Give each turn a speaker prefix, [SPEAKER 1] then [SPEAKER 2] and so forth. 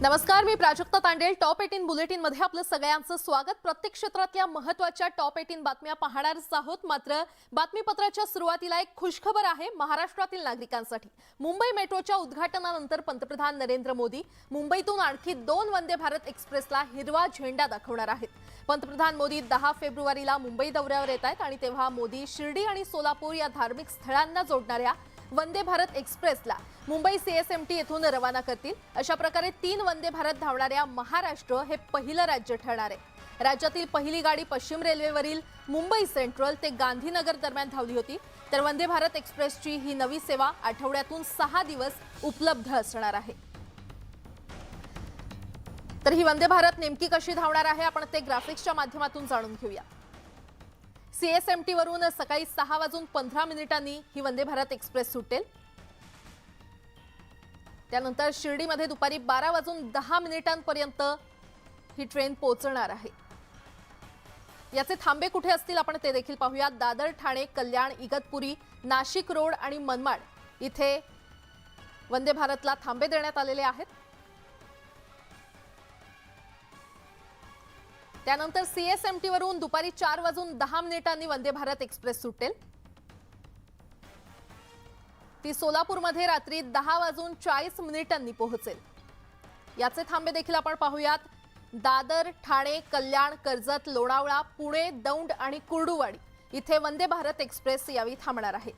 [SPEAKER 1] नमस्कार, मी Prajakta Tandel. Top 18 bulletin मध्ये आपलं सगळ्यांचं स्वागत. प्रत्येक क्षेत्रातल्या महत्त्वाच्या टॉप 18 बातम्या पाहणारच आहोत. मात्र बातमीपत्राच्या सुरुवातीला एक खुशखबर आहे महाराष्ट्रातील नागरिकांसाठी. मुंबई मेट्रोच्या उद्घाटनानंतर पंतप्रधान नरेंद्र मोदी मुंबईतून आणखी 2 वंदे भारत एक्सप्रेसला हिरवा झेंडा दाखवणार आहेत. पंतप्रधान मोदी 10 फेब्रुवारीला मुंबई दौऱ्यावर येत आहेत आणि तेव्हा मोदी शिर्डी आणि सोलापूर या धार्मिक स्थळांना जोडणाऱ्या वंदे भारत एक्सप्रेसला मुंबई सीएसएमटी येथून रवाना करतील. अशा प्रकारे 3 वंदे भारत धावणाऱ्या महाराष्ट्र हे पहिलं राज्य ठरणार आहे. राज्यातील पहिली गाडी पश्चिम रेल्वेवरील मुंबई सेंट्रल ते गांधीनगर दरम्यान धावली होती. तर वंदे भारत एक्सप्रेसची ही नवी सेवा आठवड्यातून 6 दिवस उपलब्ध असणार आहे. तर ही वंदे भारत नेमकी कशी धावणार आहे आपण ते ग्राफिक्सच्या माध्यमातून जाणून घेऊया. सीएसएमटी वरून सकाळी 6:15 ही वंदे भारत एक्सप्रेस सुटेल. त्यानंतर शिर्डीमध्ये दुपारी 12:10 ही ट्रेन पोहोचणार आहे. याचे थांबे कुठे असतील आपण ते देखील पाहूया. दादर, ठाणे, कल्याण, इगतपुरी, नाशिक रोड आणि मनमाड इथे वंदे भारतला थांबे देण्यात आलेले आहेत. त्यानंतर सीएसएमटी वरून दुपारी 4:10 वंदे भारत एक्सप्रेस सुटेल. ती सोलापूरमध्ये रात्री 10:40 पोहोचेल. याचे थांबे देखील आपण पाहूयात. दादर, ठाणे, कल्याण, कर्जत, लोणावळा, पुणे, दौंड आणि कुर्डुवाडी इथे वंदे भारत एक्सप्रेस यावेळी थांबणार आहे.